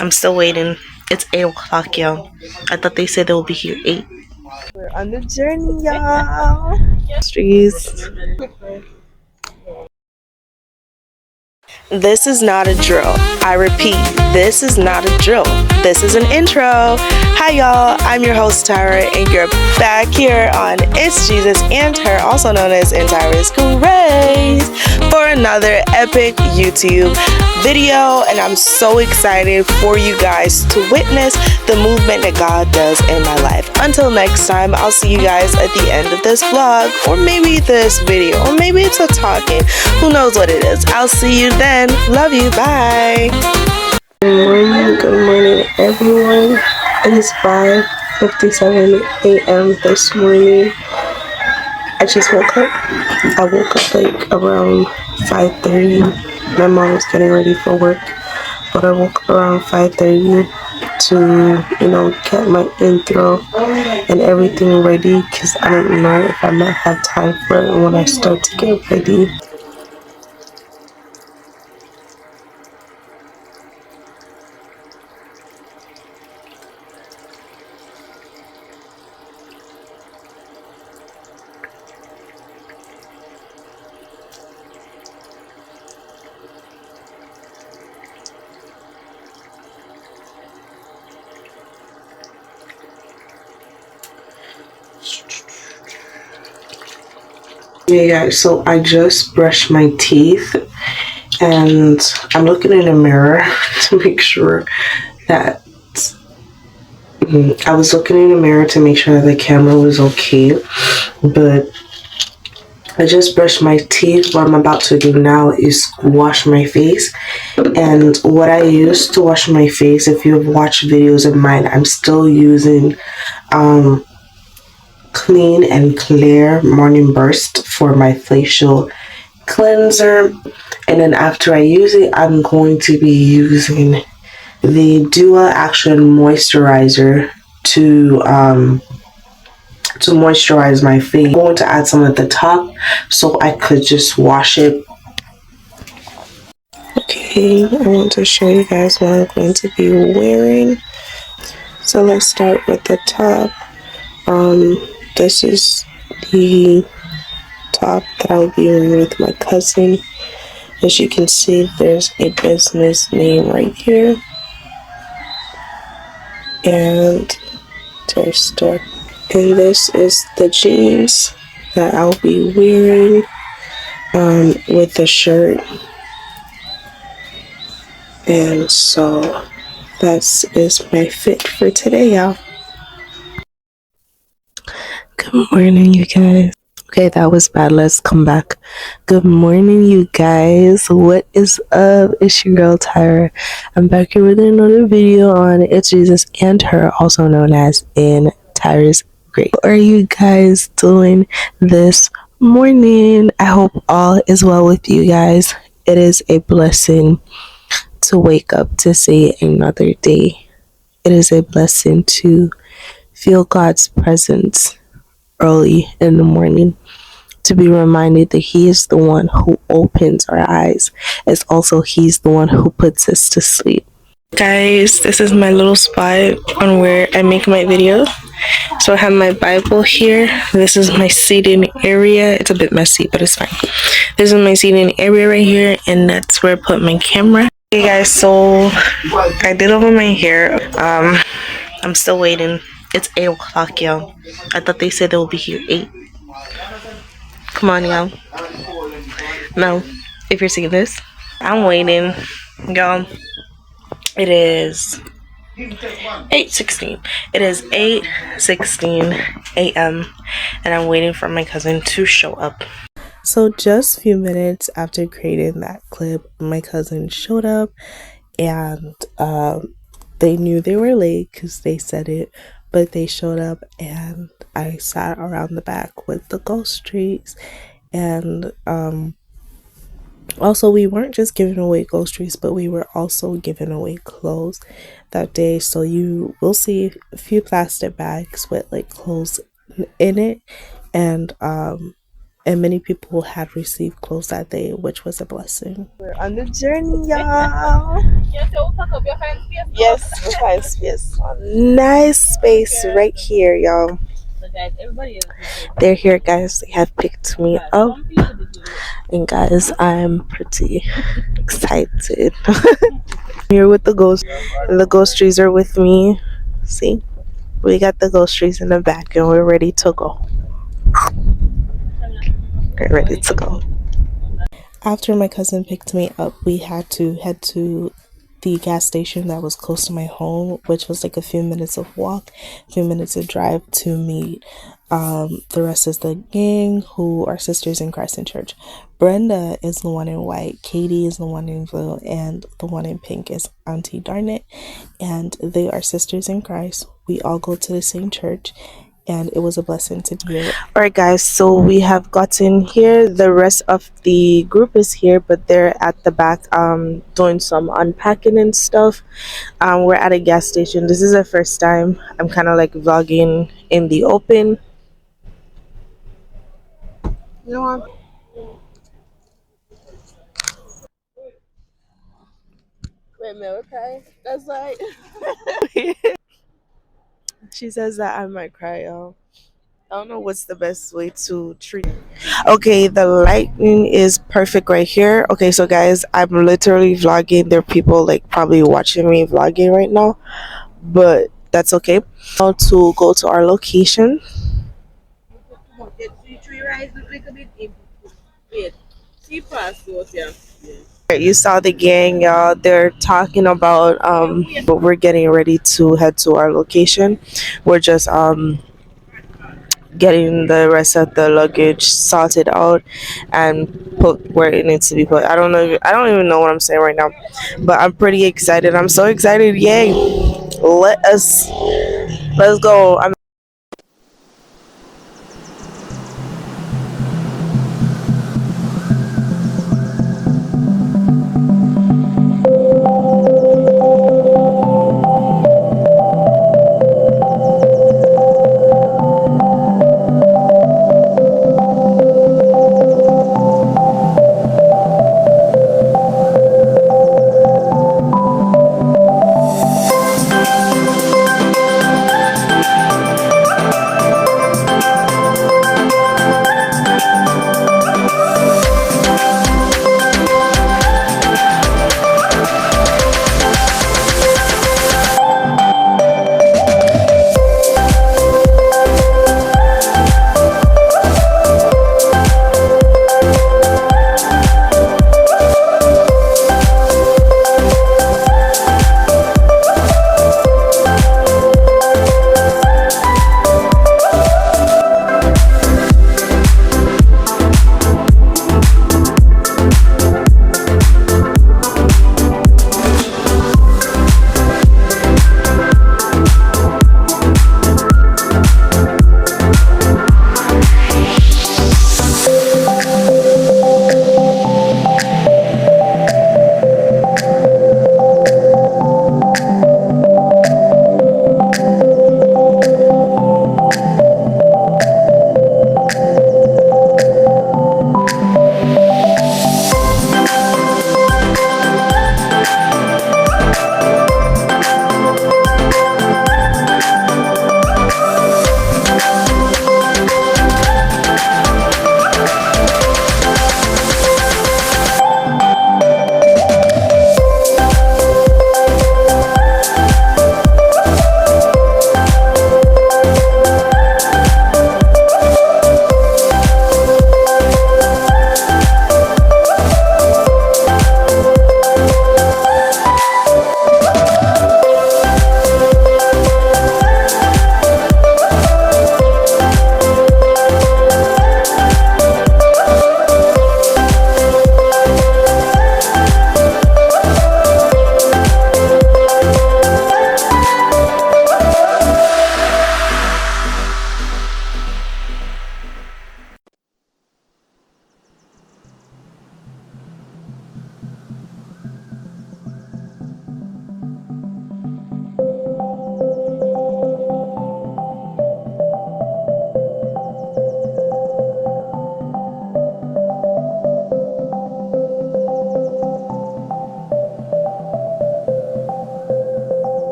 I'm still waiting. It's 8 o'clock, y'all. I thought they said they'll be here 8. We're on the journey, y'all. Streets. This is not a drill. I repeat, this is not a drill. This is an intro. Hi y'all, I'm your host Tyra, and you're back here on It's Jesus and Her, also known as Intyrasgrace, for another epic YouTube video. And I'm so excited for you guys to witness the movement that God does in my life. Until next time, I'll see you guys at the end of this vlog, or maybe this video, or maybe it's a talking. Who knows what it is? I'll see you then. Love you. Bye. Good morning, everyone. It is 5:57 a.m. this morning. I just woke up. I woke up like around 5:30. My mom was getting ready for work, but I woke up around 5:30 to, get my intro and everything ready, because I don't know if I might have time for it when I start to get ready. Yeah, so I just brushed my teeth and I'm looking in the mirror to make sure that I was looking in the mirror to make sure that the camera was okay, but I just brushed my teeth. What I'm about to do now is wash my face. And what I use to wash my face, if you've watched videos of mine, I'm still using Clean and Clear Morning Burst for my facial cleanser. And then after I use it, I'm going to be using the Dual Action Moisturizer to moisturize my face. I'm going to add some at the top so I could just wash it. Okay, I want to show you guys what I'm going to be wearing. So let's start with the top. This is the top that I'll be wearing with my cousin. As you can see, there's a business name right here, and their store. And this is the jeans that I'll be wearing with the shirt. And so that is my fit for today, y'all. Good morning, you guys. Okay, that was bad. Let's come back. Good morning, you guys. What is up? It's your girl Tyra. I'm back here with another video on It's Jesus and Her, also known as Intyrasgrace. What are you guys doing this morning? I hope all is well with you guys. It is a blessing to wake up to see another day. It is a blessing to feel God's presence early in the morning, to be reminded that He is the one who opens our eyes, as also He's the one who puts us to sleep. Guys, this is my little spot on where I make my video. So I have my Bible here. This is my seating area. It's a bit messy, but it's fine. This is my seating area right here, and that's where I put my camera. Okay guys, so I did over my hair. I'm still waiting. It's 8 o'clock, y'all. I thought they said they'll be here 8. Come on, y'all. No, if you're seeing this, I'm waiting, y'all. It is 8:16. It is 8:16 a.m. and I'm waiting for my cousin to show up. So just a few minutes after creating that clip, my cousin showed up, and they knew they were late because they said it, but they showed up, and I sat around the back with the ghost trees. And also, we weren't just giving away ghost trees, but we were also giving away clothes that day. So you will see a few plastic bags with like clothes in it, and many people had received clothes that day, which was a blessing. We're on the journey, y'all. Yes, we'll find space. Nice space right here, y'all. They're here, guys. They have picked me up. And guys, I'm pretty excited. Here with the ghost. And the ghost trees are with me. See? We got the ghost trees in the back and we're ready to go. We're ready to go. After my cousin picked me up, we had to head to the gas station that was close to my home, which was like a few minutes of walk, a few minutes of drive to meet the rest of the gang who are sisters in Christ in church. Brenda is the one in white, Katie is the one in blue, and the one in pink is Auntie Darnett, and they are sisters in Christ. We all go to the same church, and it was a blessing to be here. All right, guys, so we have gotten here. The rest of the group is here, but they're at the back doing some unpacking and stuff. We're at a gas station. This is the first time I'm kind of like vlogging in the open. No, wait a minute, okay? That's like she says that I might cry, y'all. I don't know what's the best way to treat it. Okay, the lighting is perfect right here. Okay, so guys, I'm literally vlogging. There are people like probably watching me vlogging right now, but that's okay. Now to go to our location. You saw the gang, y'all. They're talking about but we're getting ready to head to our location. We're just getting the rest of the luggage sorted out and put where it needs to be put. I don't even know what I'm saying right now, but I'm pretty excited. I'm so excited. Yay. Let's go.